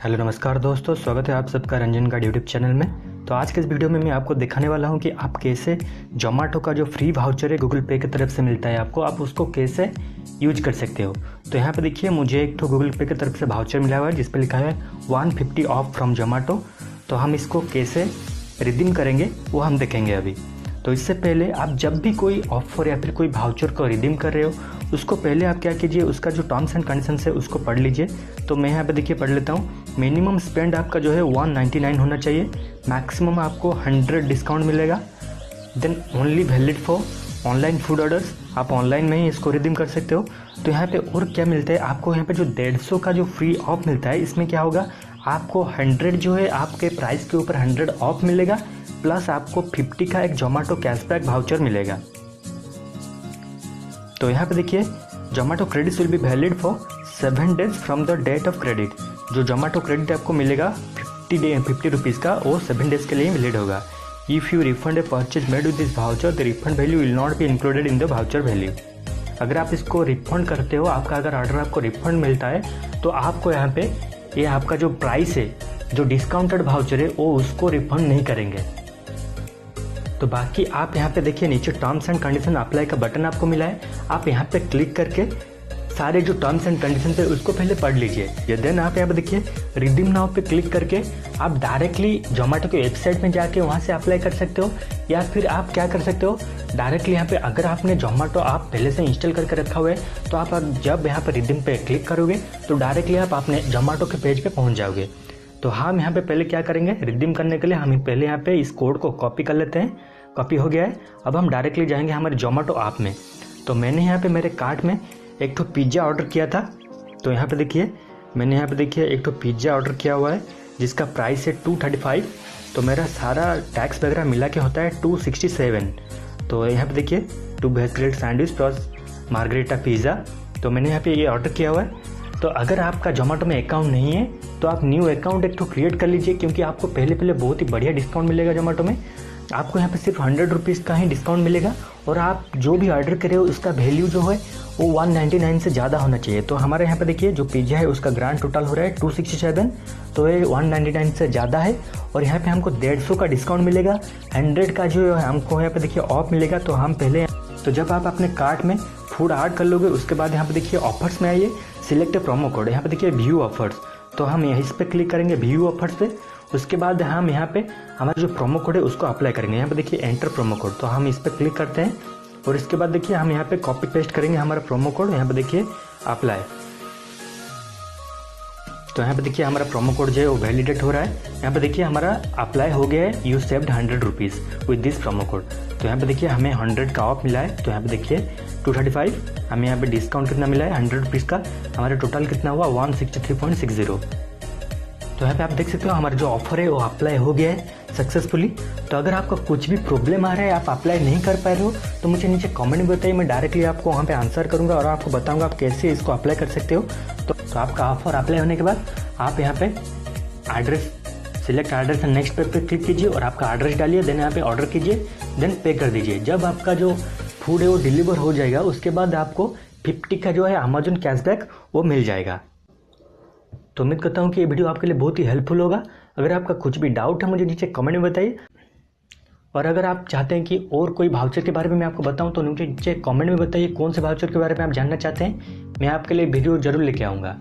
Hello नमस्कार दोस्तों, स्वागत है आप सबका रंजन का यूट्यूब चैनल में। तो आज के इस वीडियो में मैं आपको दिखाने वाला हूं कि आप कैसे जोमेटो का जो फ्री वाउचर है गूगल पे की तरफ से मिलता है आपको, आप उसको कैसे यूज कर सकते हो। तो यहाँ पे देखिए, मुझे एक तो गूगल पे की तरफ से वाउचर मिला हुआ है जिस पर लिखा है 150 ऑफ फ्रॉम जोमेटो। तो हम इसको कैसे रिडीम करेंगे वो हम देखेंगे अभी। तो इससे पहले आप जब भी कोई ऑफर या फिर कोई वाउचर को रिडीम कर रहे हो, उसको पहले आप क्या कीजिए, उसका जो टर्म्स एंड कंडीशंस है उसको पढ़ लीजिए। तो मैं यहाँ पे देखिए पढ़ लेता हूँ। मिनिमम स्पेंड आपका जो है 199 होना चाहिए, मैक्सिमम आपको 100 डिस्काउंट मिलेगा। Then only valid for online food orders, आप ऑनलाइन में ही इसको रिडीम कर सकते हो। तो यहाँ पे और क्या मिलता है आपको, यहाँ पे जो 150 का जो फ्री ऑफ मिलता है, इसमें क्या होगा, आपको 100 जो है आपके प्राइस के ऊपर 100 ऑफ मिलेगा, प्लस आपको 50 का एक जोमेटो कैशबैक वाउचर मिलेगा। तो यहाँ पे देखिए, Zomato credits will be valid for 7 days from the date of credit. जो जोमेटो क्रेडिट आपको मिलेगा 50 रुपीज़ का, वो 7 डेज के लिए वैलिड होगा। If you refund A purchase made with this voucher, the refund value will not be included in the voucher value. अगर आप इसको रिफंड करते हो, आपका अगर ऑर्डर आपको रिफंड मिलता है, तो आपको यहाँ पे ये आपका जो प्राइस है, जो डिस्काउंटेड वाउचर है, वो उसको रिफंड नहीं करेंगे। तो बाकी आप यहाँ पे देखिए, नीचे टर्म्स एंड कंडीशन अप्लाई का बटन आपको मिला है, आप यहाँ पे क्लिक करके सारे जो टर्म्स एंड कंडीशन है उसको पहले पढ़ लीजिए। या देन आप यहाँ पे देखिए रिडीम नाउ पे क्लिक करके आप डायरेक्टली जोमेटो के वेबसाइट में जाके वहाँ से अप्लाई कर सकते हो। या फिर आप क्या कर सकते हो, डायरेक्टली यहाँ पे अगर आपने जोमेटो आप पहले से इंस्टॉल करके रखा हुआ है, तो आप जब यहाँ पे रिडीम पे क्लिक करोगे तो डायरेक्टली आप अपने जोमेटो के पेज पे पहुँच जाओगे। तो हम यहाँ पे पहले क्या करेंगे, रिडीम करने के लिए हम पहले यहाँ पे इस कोड को कॉपी कर लेते हैं। कॉपी हो गया है, अब हम डायरेक्टली जाएंगे हमारे जोमेटो ऐप में। तो मैंने यहाँ पे मेरे कार्ट में एक तो पिज़्ज़ा ऑर्डर किया था। तो यहाँ पे देखिए, मैंने यहाँ पे देखिए एक तो पिज़्ज़ा ऑर्डर किया हुआ है जिसका प्राइस है 235। तो मेरा सारा टैक्स वगैरह मिला के होता है 267। तो यहाँ पे देखिए 2 veg grade sandwich plus margherita pizza. तो मैंने यहाँ पे ये ऑर्डर किया हुआ है। तो अगर आपका जोमेटो में अकाउंट नहीं है तो आप न्यू अकाउंट एक तो क्रिएट कर लीजिए, क्योंकि आपको पहले बहुत ही बढ़िया डिस्काउंट मिलेगा जोमेटो में। आपको यहाँ पे सिर्फ 100 रुपीज़ का ही डिस्काउंट मिलेगा, और आप जो भी ऑर्डर करे हो उसका वैल्यू जो है वो 199 से ज़्यादा होना चाहिए। तो हमारे यहाँ पे देखिए जो पिज़्ज़ा है उसका ग्रांड टोटल हो रहा है 267, तो ये 199 से ज़्यादा है। और यहाँ पे हमको 150 का डिस्काउंट मिलेगा, 100 का जो हमको यहाँ पे देखिए ऑफ मिलेगा। तो हम पहले, तो जब आप अपने कार्ट में फूड ऐड कर लोगे, उसके बाद यहाँ पे देखिए ऑफर्स में आइए, सिलेक्ट प्रोमो कोड, यहाँ पे देखिए व्यू ऑफर्स। तो हम इस पर क्लिक करेंगे व्यू ऑफर्स पे। उसके बाद हम यहाँ पे हमारा जो प्रोमो कोड है उसको अप्लाई करेंगे। यहाँ पे देखिए एंटर प्रोमो कोड, तो हम इस पर क्लिक करते हैं और इसके बाद देखिए हम यहाँ पे कॉपी पेस्ट करेंगे हमारा प्रोमो कोड। यहाँ पे देखिए अप्लाई। तो यहाँ पे देखिए हमारा प्रोमो कोड जो है वो वैलिडेट हो रहा है। यहाँ पे देखिए हमारा अप्लाई हो गया है, you saved 100 rupees with this promo code. तो यहाँ पे देखिए हमें 100 का ऑफ मिला है। तो यहाँ पे देखिए 235, हमें यहाँ पे डिस्काउंट कितना मिला है 100 रुपीज़ का, हमारा टोटल कितना हुआ 163.60। तो यहाँ पे आप देख सकते हो हमारा जो ऑफर है वो अप्लाई हो गया है सक्सेसफुली। तो अगर आपका कुछ भी प्रॉब्लम आ रहा है, आप अप्लाई नहीं कर पा रहे हो, तो मुझे नीचे कमेंट में बताइए, मैं डायरेक्टली आपको वहाँ पे आंसर करूँगा और आपको बताऊँगा आप कैसे इसको अप्लाई कर सकते हो। तो आपका ऑफर अप्लाई होने के बाद आप यहाँ पे address, select address and next पे क्लिक कीजिए और आपका एड्रेस डालिए, देन यहाँ पे ऑर्डर कीजिए, देन पे कर दीजिए। जब आपका जो फूड है वो डिलीवर हो जाएगा, उसके बाद आपको 50 का जो है अमेजन कैशबैक वो मिल जाएगा। तो उम्मीद करता हूँ कि ये वीडियो आपके लिए बहुत ही हेल्पफुल होगा। अगर आपका कुछ भी डाउट है मुझे नीचे कमेंट में बताइए, और अगर आप चाहते हैं कि और कोई वाउचर के बारे में मैं आपको बताऊं तो नीचे कमेंट में बताइए कौन से वाउचर के बारे में आप जानना चाहते हैं, मैं आपके लिए वीडियो जरूर लेके आऊँगा।